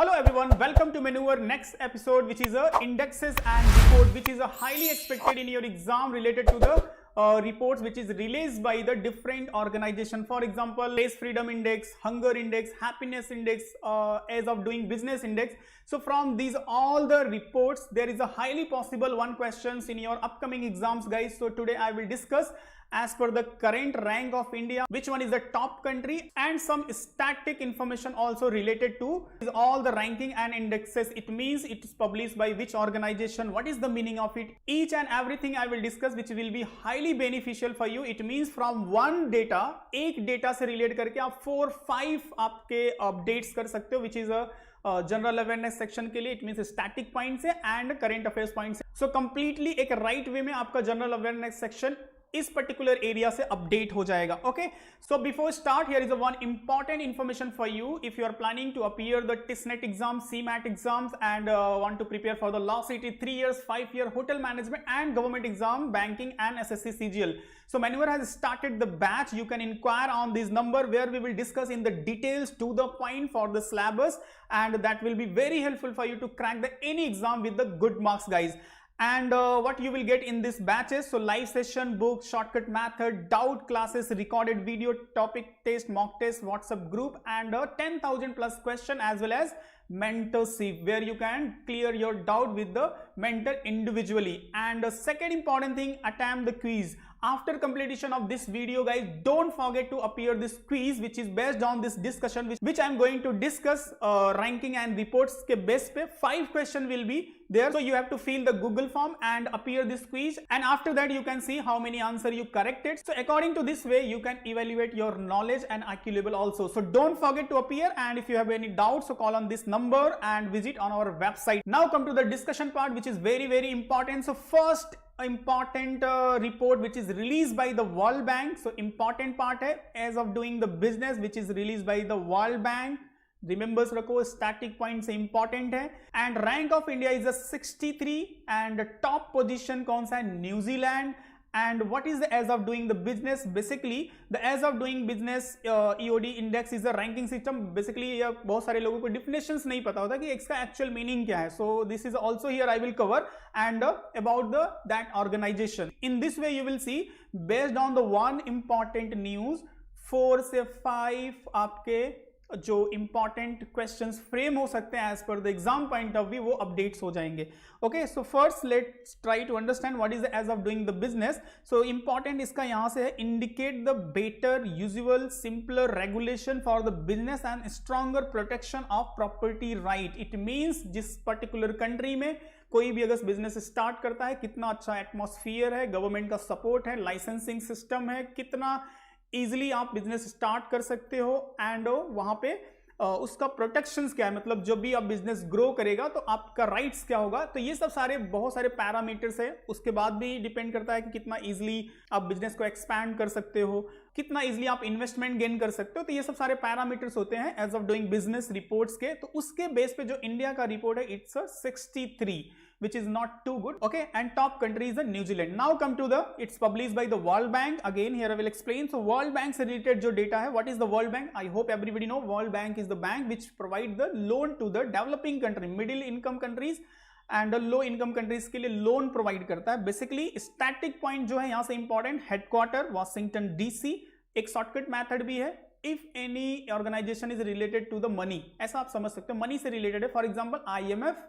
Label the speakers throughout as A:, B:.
A: Hello everyone, welcome to Maneuver next episode, which is a indexes and report, which is a highly expected in your exam related to the reports which is released by the different organization. For example, Place Freedom Index, Hunger Index, Happiness Index, Ease of Doing Business Index. So from these all the reports, there is a highly possible one questions in your upcoming exams, guys. So today I will discuss as per the current rank of India, which one is the top country, and some static information also related to all the ranking and indexes. It means it is published by which organization, what is the meaning of it, each and everything I will discuss, which will be highly beneficial for you. It means from one data, एक data से relate करके आप 4-5 आपके updates कर सकते हो, which is a general awareness section के लिए. इट मींस स्टैटिक पॉइंट से एंड करंट अफेयर्स पॉइंट से. सो कंप्लीटली एक राइट वे में आपका जनरल अवेयरनेस सेक्शन इस पर्टिकुलर एरिया से अपडेट हो जाएगा. Okay, so before start, here is a one important information for you. If you are planning to appear the TISSNET exam, CMAT exams and want to prepare for the law city 3 years 5 year hotel management and government exam, banking and SSC CGL. So Maneuver has started the batch. You can inquire on this number where we will discuss in the details to the point for the syllabus, and that will be very helpful for you to crack the any exam with the good marks, guys. And what you will get in this batches, so live session, books, shortcut method, doubt classes, recorded video, topic test, mock test, WhatsApp group, and 10,000 plus question, as well as mentorship where you can clear your doubt with the mentor individually. And the second important thing, attempt the quiz. After completion of this video, guys, don't forget to appear this quiz which is based on this discussion which I am going to discuss. Ranking and reports ke base pe 5 question will be there, so you have to fill the Google form and appear this quiz, and after that you can see how many answer you corrected. So according to this way you can evaluate your knowledge and IQ level also. So don't forget to appear, and if you have any doubts, so call on this number and visit on our website. Now come to the discussion part, which is very important. So first important report which is released by the World Bank. So important part है as of doing the business, which is released by the World Bank. Remembers रखो, static point से important है. And rank of India is a 63 and top position कौन सा है? New Zealand. And what is the as of doing the business? Basically the as of doing business EOD index is a ranking system. Basically बहुत सारे लोगों को definitions नहीं पता होता कि इसका actual meaning क्या है. So this is also here I will cover, and about the that organization. In this way you will see based on the one important news 4 से 5 आपके जो इंपॉर्टेंट क्वेश्चंस फ्रेम हो सकते हैं as per the exam point of view, वो updates हो जाएंगे. Okay, so first let's try to understand what is the ease of doing the business. So important इसका यहां से है, indicate the better usual simpler regulation for the business and stronger protection of property right. It means जिस particular country में कोई भी अगर business start करता है, कितना अच्छा एटमॉस्फियर है, गवर्नमेंट का सपोर्ट है, लाइसेंसिंग सिस्टम है, कितना इजिली आप बिजनेस स्टार्ट कर सकते हो, एंड वहां पे उसका प्रोटेक्शंस क्या है, मतलब जब भी आप बिजनेस ग्रो करेगा तो आपका राइट्स क्या होगा. तो ये सब सारे बहुत सारे पैरामीटर्स है. उसके बाद भी डिपेंड करता है कि कितना इजिली आप बिजनेस को एक्सपैंड कर सकते हो, कितना इजिली आप इन्वेस्टमेंट गेन कर सकते हो. तो ये सब सारे पैरामीटर्स होते हैं ease of doing business reports के. तो उसके बेस पे जो इंडिया का रिपोर्ट है, it's 63, which is not too good. Okay, and top country is New Zealand. Now come to the, it's published by the World Bank. Again here I will explain. So World Bank से related जो data है, what is the World Bank? I hope everybody know World Bank is the bank which provide the loan to the developing country, middle income countries and low income countries के लिए loan provide करता है. Basically static point जो है यहाँ से important, headquarter Washington DC. एक shortcut method भी है, if any organisation is related to the money, ऐसा आप समझ सकते हो, मनी से रिलेटेड है. For example IMF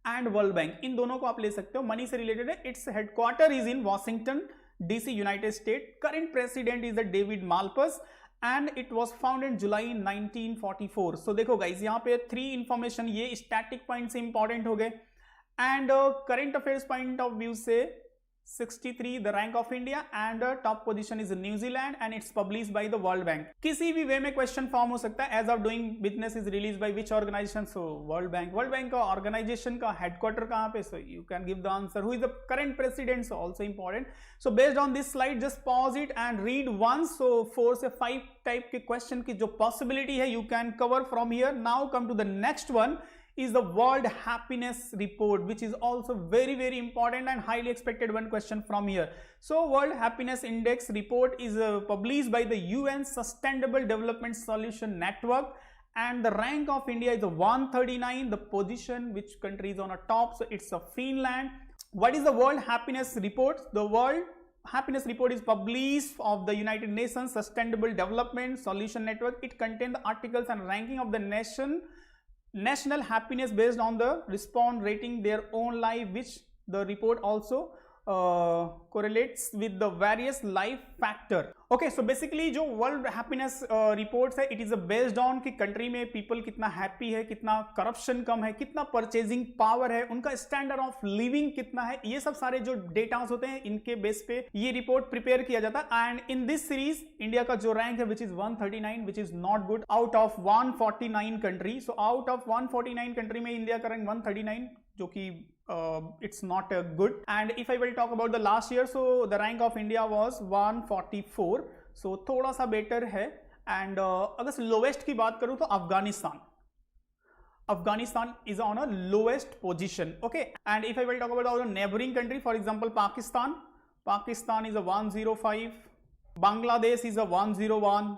A: and world bank, इन दोनों को आप ले सकते हो, मनी से रिलेटेड है. Its headquarter is in Washington DC, United State. Current president is the David Malpass and it was founded in July 1944. So देखो गाइज, यहाँ पे 3 इंफॉर्मेशन ये स्टैटिक पॉइंट से इंपॉर्टेंट हो गए, and current affairs point of view से 63 the rank of India, and top position is New Zealand, and it's published by the World Bank. किसी भी वे में क्वेश्चन फॉर्म हो सकता है. Ease of doing business is release by which organisation? So world bank. World bank का organisation का headquarter कहाँ पे? So you can give the answer. Who is the current president? So also important. So based on this slide just pause it and read once. So 4 से 5 type के question की जो possibility है you can cover from here. Now come to the next one is the World Happiness Report, which is also very important and highly expected one question from here. So World Happiness Index report is published by the UN Sustainable Development Solution Network, and the rank of India is a 139. The position which country is on a top, so it's a Finland. What is the World Happiness Report? The World Happiness Report is published of the United Nations Sustainable Development Solution Network. It contains the articles and ranking of the national happiness based on the respond rating their own life, which the report also correlates with the various life factor. Okay, so basically जो world happiness reports है, it is based on कि country में people कितना happy है, कितना corruption कम है, कितना purchasing power है, उनका स्टैंडर्ड ऑफ लिविंग कितना है, ये सब सारे जो डेटास होते हैं इनके बेस पे ये रिपोर्ट प्रिपेयर किया जाता है. And in this series India का जो रैंक है which is 139, which is not good out of 149 country. So out of 149 country में इंडिया का रैंक 139, जो कि it's not good. And if I will talk about the last year, so the rank of India was 144, so थोड़ा सा better है. And अगर lowest की बात करूँ तो Afghanistan is on a lowest position. Okay, and if I will talk about our neighboring country, for example Pakistan is a 105, Bangladesh is a 101,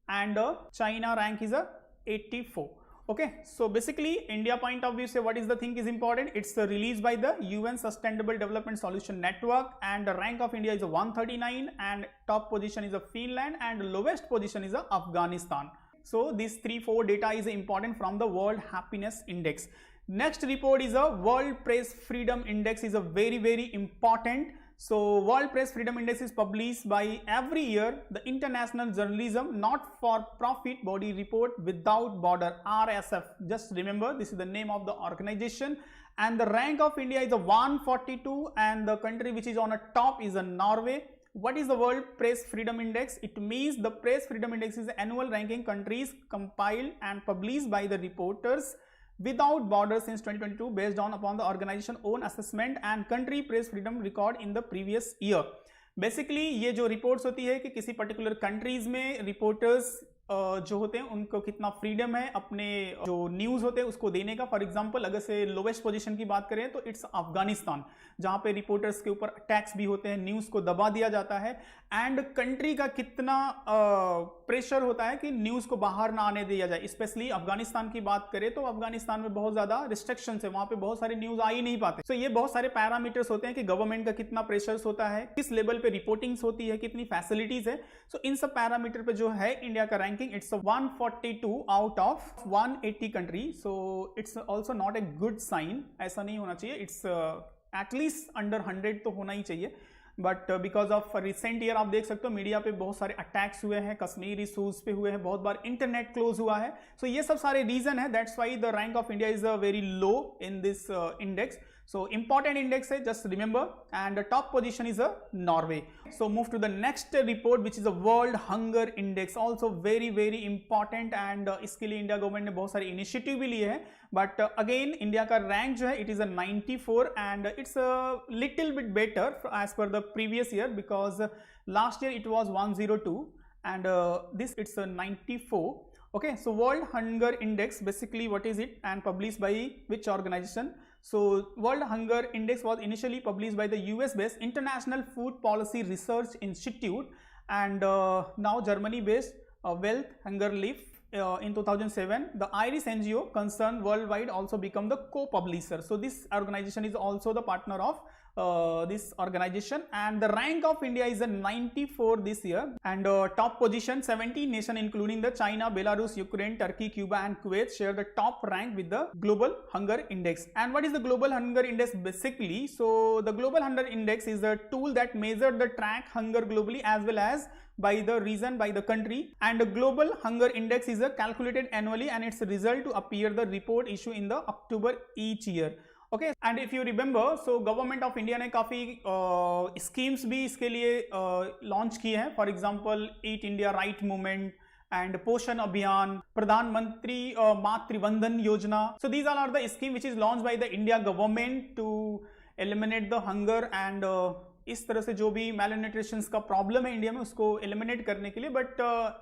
A: and China rank is a 84. Okay, so basically India point of view, say what is the thing is important, it's released by the UN Sustainable Development Solution Network, and the rank of India is a 139, and top position is a Finland, and lowest position is a Afghanistan. So these 3-4 data is important from the World Happiness Index. Next report is a World Press Freedom Index, is a very important. So World Press Freedom Index is published by every year the International Journalism Not for Profit Body Report Without Border, RSF. Just remember, this is the name of the organization, and the rank of India is a 142, and the country which is on a top is a Norway. What is the World Press Freedom Index? It means the Press Freedom Index is the annual ranking countries compiled and published by the Reporters Without Borders since 2022 based on upon the organization own assessment and country press freedom record in the previous year. Basically ये जो reports होती है कि किसी particular countries में reporters जो होते हैं उनको कितना फ्रीडम है अपने जो न्यूज़ होते हैं उसको देने का. फॉर एग्जांपल अगर से लोवेस्ट पोजीशन की बात करें तो इट्स अफगानिस्तान, जहां पे रिपोर्टर्स के ऊपर अटैक्स भी होते हैं, न्यूज़ को दबा दिया जाता है, एंड कंट्री का कितना प्रेशर होता है कि न्यूज़ को बाहर ना आने दिया जाए. स्पेशली अफगानिस्तान की बात करें तो अफगानिस्तान में बहुत ज़्यादा रिस्ट्रिक्शंस है, वहाँ पे बहुत सारे न्यूज़ आ ही नहीं पाते. तो ये बहुत सारे पैरामीटर्स होते हैं कि गवर्नमेंट का कितना प्रेशर होता है, किस लेवल पे रिपोर्टिंग्स होती है, कितनी फैसिलिटीज है. सो इन सब पैरामीटर पे जो है इंडिया का ranking it's 142 out of 180 country. So it's also not a good sign. ऐसा नहीं होना चाहिए. इट्स एटलीस्ट अंडर 100 तो होना ही चाहिए. But because of recent year आप देख सकते हो मीडिया पे बहुत सारे अटैक्स हुए हैं, कश्मीर इशूज पे हुए हैं, बहुत बार इंटरनेट क्लोज हुआ है. सो ये सब सारे रीजन है. That's why the rank of India is very low in this index. So important index है, just remember, and the top position is a Norway. So move to the next report which is a World Hunger Index, also very important, and इसके लिए India government ने बहुत सारे initiative भी लिए हैं. But again India का rank जो है it is a 94, and it's a little bit better as per the previous year because last year it was 102 and this it's a 94. Okay, so World Hunger Index, basically what is it and published by which organization? So World Hunger Index was initially published by the US based International Food Policy Research Institute, and now Germany based Wealth Hunger Leaf in 2007. The Irish NGO concerned worldwide also become the co-publisher. So this organization is also the partner of this organization, and the rank of India is a 94 this year, and top position 17 nation including the China, Belarus, Ukraine, Turkey, Cuba and Kuwait share the top rank with the Global Hunger Index. And what is the Global Hunger Index basically? So the Global Hunger Index is a tool that measures the track hunger globally as well as by the region, by the country, and the Global Hunger Index is calculated annually, and its result to appear the report issue in the October each year. Okay, and if you remember, so government of India ने काफ़ी schemes भी इसके लिए launch किए हैं. For example eat India right movement and पोषण अभियान, प्रधानमंत्री मातृवंदन योजना. So these all are the scheme which is launched by the India government to eliminate the hunger and इस तरह से जो भी malnutrition का प्रॉब्लम है इंडिया में उसको एलिमिनेट करने के लिए. But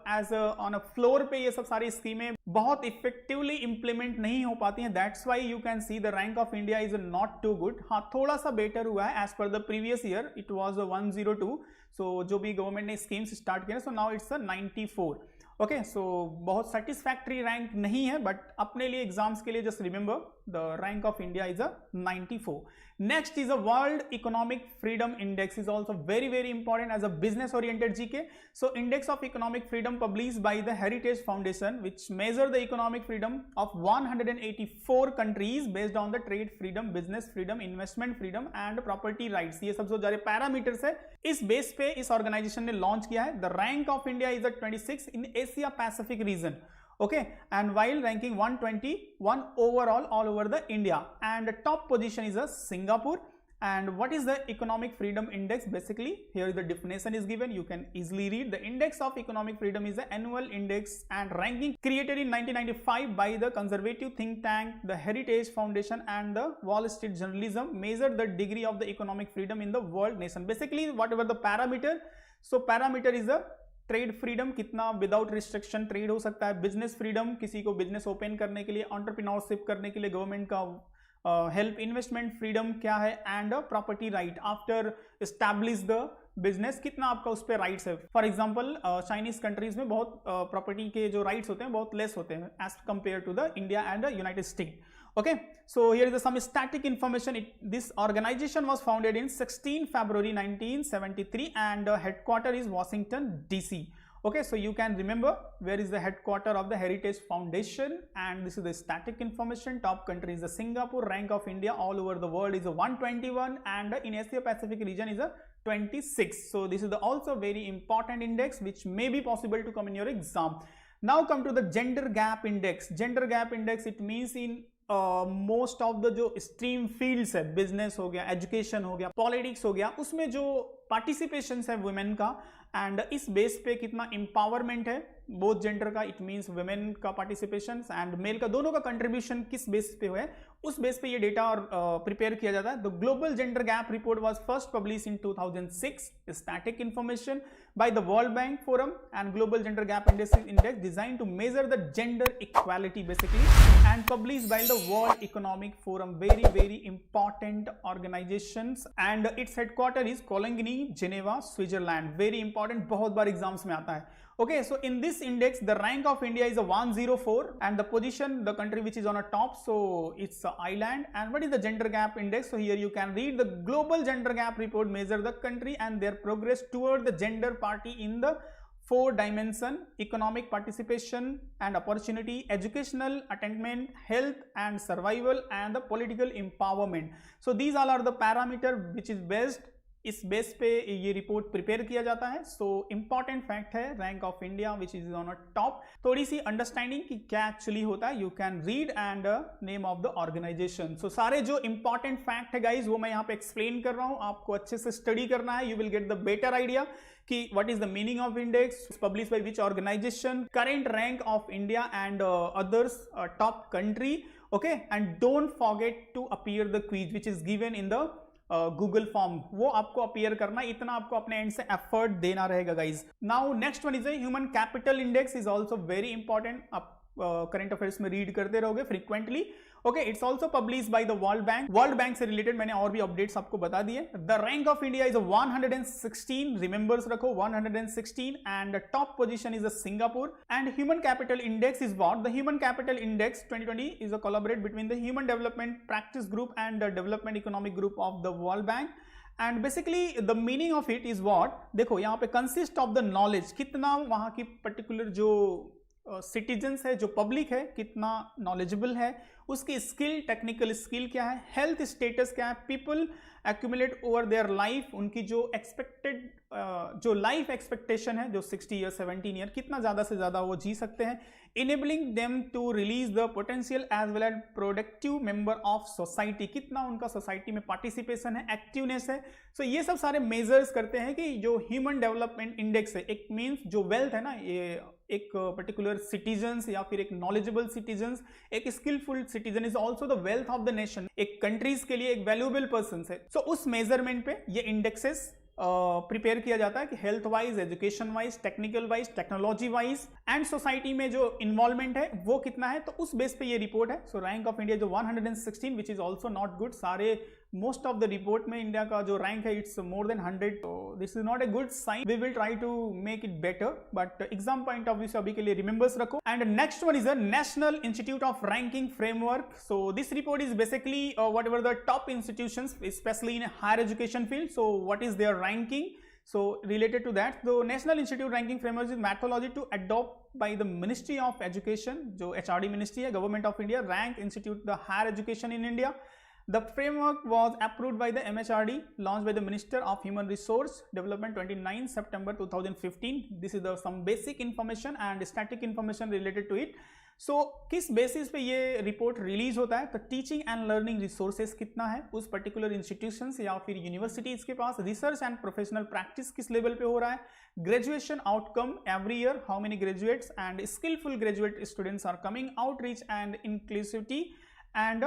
A: as on a floor पे ये सब सारी स्कीमें बहुत इफेक्टिवली इंप्लीमेंट नहीं हो पाती हैं. That's why you can see the rank of India is not too good. हाँ, थोड़ा सा बेटर हुआ है as per the previous year it was 102. So जो भी गवर्नमेंट ने स्कीम्स स्टार्ट किए, so now it's 94. Okay so बहुत सेटिस्फैक्ट्री रैंक नहीं है, बट अपने लिए एग्जाम्स के लिए just remember the rank of India is a 94. Next is a World Economic Freedom Index is also very important as a business oriented GK. So Index of Economic Freedom published by the Heritage Foundation, which measure the economic freedom of 184 countries based on the trade freedom, business freedom, investment freedom and property rights. ये सबसे ज्यादा parameters है, इस base पे इस organisation ने launch किया है. The rank of India is a 26 in Asia Pacific region. Okay, and while ranking 121 overall all over the India, and the top position is a Singapore. And what is the economic freedom index? Basically here the definition is given, you can easily read. The index of economic freedom is the annual index and ranking created in 1995 by the conservative think tank, the Heritage Foundation and the Wall Street Journalism, measure the degree of the economic freedom in the world nation. Basically whatever the parameter, so parameter is a trade freedom, कितना without restriction trade हो सकता है, business freedom, किसी को business open करने के लिए, entrepreneurship करने के लिए गवर्नमेंट का हेल्प, इन्वेस्टमेंट फ्रीडम क्या है, and property right after establish the business, कितना आपका उस पर राइट्स है. फॉर एग्जांपल चाइनीज कंट्रीज में बहुत प्रॉपर्टी के जो राइट्स होते हैं बहुत लेस होते हैं as compare to the India and the United State. Okay, so here is some static information. This organization was founded in 16 February 1973 and headquarter is Washington DC. Okay, so you can remember where is the headquarter of the Heritage Foundation, and this is the static information. Top country is the Singapore, rank of India all over the world is a 121 and in Asia Pacific region is a 26. So this is the also very important index which may be possible to come in your exam. Now come to the gender gap index. Gender gap index, it means in most of the जो stream fields है, business हो गया, education हो गया, politics हो गया, उसमें जो पार्टिसिपेशन है वुमेन का, एंड इस बेस पे कितना एम्पावरमेंट है बोथ जेंडर का, इट मींस वुमेन का पार्टिसिपेशन एंड मेल का, दोनों का कंट्रीब्यूशन किस बेस पे है, उस बेस पे ये डेटा और प्रिपेयर किया जाता है. The global gender gap report was first publish in 2006. Static information by the World Bank Forum and Global Gender Gap Index designed to measure the gender equality basically, and published by the World Economic Forum, very important organizations, and its headquarter is Cologne, Geneva, Switzerland. Very important, बहुत बार exams में आता है. Okay, so in this index the rank of India is a 104 and the position, the country which is on a top, so it's a island. And what is the gender gap index? So here you can read the global gender gap report measure the country and their progress toward the gender parity in the 4 dimension: economic participation and opportunity, educational attainment, health and survival, and the political empowerment. So these all are the parameter which is based, इस base पे ये report prepare किया जाता है. So important fact है rank of India which is on a top. थोड़ी सी understanding कि क्या एक्चुअली होता है, you can read and name of the organisation. So सारे जो इंपॉर्टेंट फैक्ट है गाइज वो मैं यहाँ पे एक्सप्लेन कर रहा हूँ, आपको अच्छे से स्टडी करना है. You will get the better idea कि what is the meaning of index, publish by which organisation, current rank of India and others top country. Okay, and don't forget to appear the quiz which is given in the Google form, वो आपको appear करना, इतना आपको अपने and से effort देना रहेगा guys. Now next one is human capital index, is also very important. आप करंट अफेयर्स में रीड करते रहोगे frequently. Okay, it's also publish by the world bank. World bank से रिलेटेड मैंने और भी अपडेट्स आपको बता दिए. The rank of India is 116, remembers रखो 116, and top position is Singapore. And human capital index is what? The human capital index 2020 is a collaborate between the human development practice group and the development economic group of the world bank. And basically the meaning of it is what? देखो यहाँ पे consist of the knowledge, कितना वहां की particular जो citizens है, जो public है, कितना नॉलेजेबल है, उसकी स्किल, टेक्निकल स्किल क्या है, हेल्थ स्टेटस क्या है, people accumulate over their life, उनकी जो एक्सपेक्टेड जो लाइफ एक्सपेक्टेशन है, जो 60 ईयर 17 ईयर, कितना ज़्यादा से ज़्यादा वो जी सकते हैं. Enabling them to release the potential as well as productive member of society, कितना उनका सोसाइटी में पार्टिसिपेशन है, एक्टिवनेस है. सो ये सब सारे मेजर्स करते हैं कि जो ह्यूमन डेवलपमेंट इंडेक्स है, एक मीन्स जो वेल्थ है ना, ये एक पर्टिकुलर सिटीजन्स या फिर एक नॉलेजेबल सिटीजन्स, एक skilful citizen is also the wealth of the nation, एक कंट्रीज के लिए एक वैल्यूएबल पर्सन है. सो उस मेजरमेंट पे ये इंडेक्सेस प्रिपेयर किया जाता है कि health wise, education wise, technical wise, technology wise, and society में जो इन्वॉल्वमेंट है वो कितना है, तो उस बेस पे ये रिपोर्ट है. सो रैंक ऑफ इंडिया जो 116 which is also not good. सारे मोस्ट ऑफ द रिपोर्ट में इंडिया का जो रैंक है इट्स मोर देन 100. तो this is not a good sign. We will try to make it better, but exam point of view से अभी के लिए रिमेंबर्स रखो. And next one is a national institute of ranking framework. So this report is basically whatever the top institutions specially in higher education field. So what is their ranking. So related to that, the National Institute Ranking Framework is methodology to adopt by the Ministry of Education, जो HRD Ministry है, Government of India, rank institute the higher education in India. The framework was approved by the MHRD, launched by the Minister of Human Resource Development 29 September 2015. This is the some basic information and static information related to it. सो किस basis पे ये report release होता है, तो teaching and learning resources कितना है उस particular institutions या फिर यूनिवर्सिटीज के पास, रिसर्च एंड प्रोफेशनल प्रैक्टिस किस लेवल पे हो रहा है, graduation outcome every year, how many graduates and skilful graduate students are coming, outreach and inclusivity and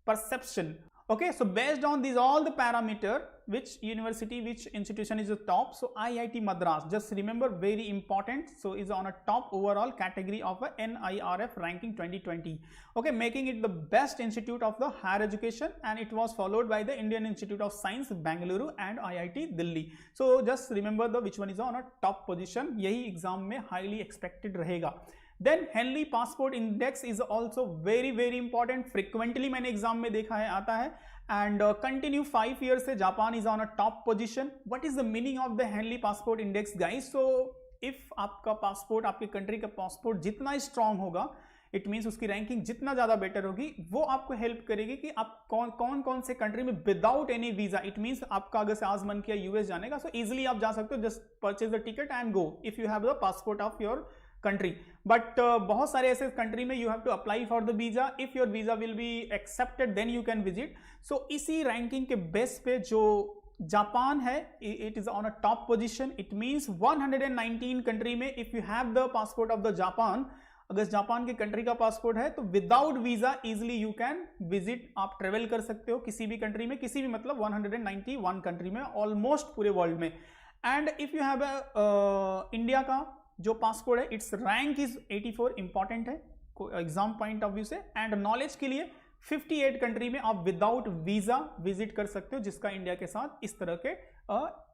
A: perception. Okay, so based on these all the parameter, which university, which institution is the top, so IIT Madras, just remember, very important, so is on a top overall category of a NIRF ranking 2020. Okay, making it the best institute of the higher education, and it was followed by the Indian Institute of Science Bangalore and IIT Delhi. So just remember the which one is on a top position, यही exam में highly expected रहेगा. Then Henley Passport Index is also very important. Frequently मैंने exam में देखा है, आता है. And continue 5 years से Japan is on a top position. What is the meaning of the Henley Passport Index, guys? So if आपका passport, आपके country का पासपोर्ट जितना स्ट्रांग होगा, इट मीन्स उसकी रैंकिंग जितना ज़्यादा बेटर होगी, वो आपको हेल्प करेगी कि आप कौन से कंट्री में without any visa, it means आपका अगर से आज मन किया यूएस जाने का, सो इजिली आप जा सकते हो. Just purchase the ticket and go if you have the passport of your country. But बहुत सारे ऐसे कंट्री में you have to apply for the visa. If your visa will be accepted then you can visit. So इसी ranking के base पे जो Japan है, it is on a top position. It means 119 country में if you have the passport of the Japan, अगर Japan के country का passport है तो without visa easily you can visit, आप ट्रेवल कर सकते हो किसी भी कंट्री में, किसी भी मतलब 191 कंट्री में, ऑलमोस्ट पूरे वर्ल्ड में. And if you have India का जो पासपोर्ट है, इट्स रैंक इज 84, इंपॉर्टेंट है एग्जाम पॉइंट ऑफ व्यू से. एंड नॉलेज के लिए 58 कंट्री में आप विदाउट वीजा विजिट कर सकते हो, जिसका इंडिया के साथ इस तरह के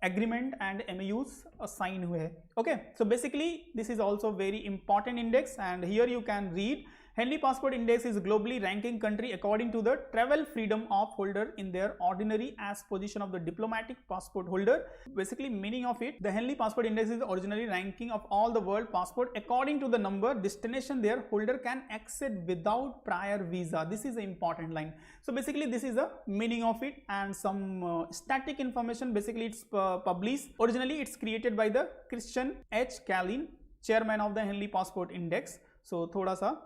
A: एग्रीमेंट एंड एमओयूज साइन हुए हैं. Okay, so basically this is also very important index. And here you can read Henley Passport Index is globally ranking country according to the travel freedom of holder in their ordinary as position of the diplomatic passport holder. Basically meaning of it, the Henley Passport Index is originally ranking of all the world passport according to the number destination their holder can access without prior visa. This is an important line. So basically this is the meaning of it, and some static information. Basically it's published. Originally it's created by the Christian H. Kalin, chairman of the Henley Passport Index. So थोड़ा सा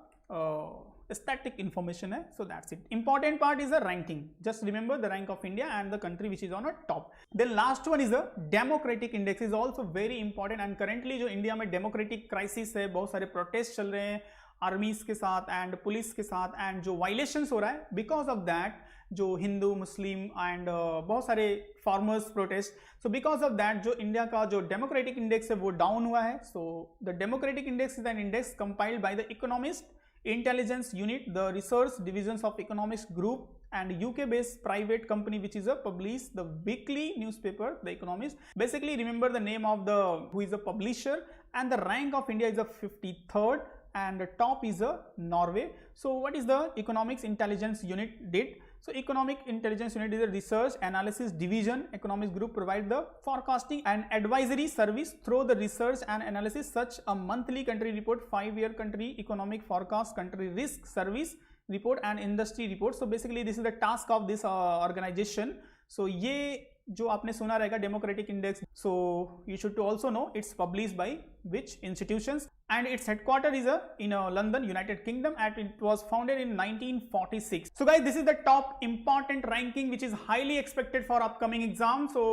A: static information है. So that's it. Important part is the ranking. Just remember the rank of India and the country which is on a top. Then last one is the democratic index, is also very important. And currently जो India में democratic crisis है, बहुत सारे protest चल रहे हैं आर्मीज के साथ एंड पुलिस के साथ, एंड जो वायलेशंस हो रहा है बिकॉज ऑफ दैट, जो हिंदू मुस्लिम एंड बहुत सारे farmers protest, so because of that जो इंडिया का जो डेमोक्रेटिक इंडेक्स है वो डाउन हुआ है. So the democratic index is an index compiled by the economist intelligence unit, the research divisions of economics group, and UK based private company which is a publish the weekly newspaper The Economist. Basically remember the name of the who is a publisher, and the rank of India is a 53rd and the top is a Norway. So what is the economics intelligence unit did? So economic intelligence unit is a research analysis division. Economics group provide the forecasting and advisory service through the research and analysis, such a monthly country report, 5-year country economic forecast, country risk service report and industry report. So basically this is the task of this organization. So ये जो आपने सुना रहेगा democratic index, so you should to also know it's published by which institutions, and its headquarter is in London, United Kingdom, and it was founded in 1946. So guys, this is the top important ranking which is highly expected for upcoming exam. So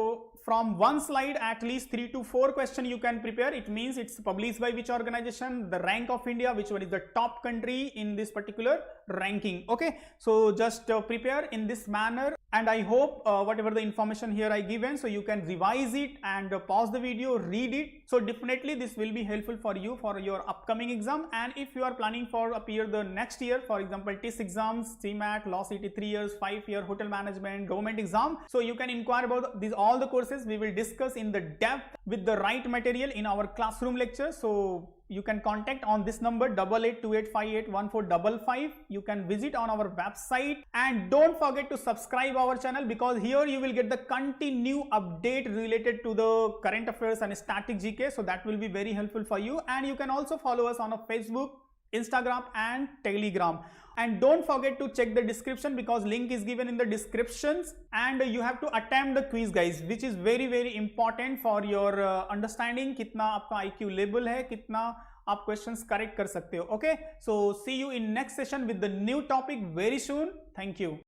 A: from one slide at least 3 to 4 question you can prepare. It means it's published by which organization, the rank of India, which one is the top country in this particular ranking. Okay, so just prepare in this manner. and I hope whatever the information here I given, so you can revise it and pause the video, read it. So definitely this will be helpful for you for your upcoming exam. And if you are planning for appear the next year, for example TIS exams, CMAT, Law CT 3 years, 5 year, hotel management, government exam, so you can inquire about these all the courses we will discuss in the depth with the right material in our classroom lecture. So you can contact on this number 8828581455. You can visit on our website, and don't forget to subscribe our channel, because here you will get the continued update related to the current affairs and static GK. So that will be very helpful for you. And you can also follow us on a Facebook, Instagram and Telegram. And don't forget to check the description, because link is given in the descriptions, and you have to attempt the quiz guys, which is very important for your understanding कितना आपका IQ level है, कितना आप questions correct कर सकते हो. Okay, so see you in next session with the new topic very soon. Thank you.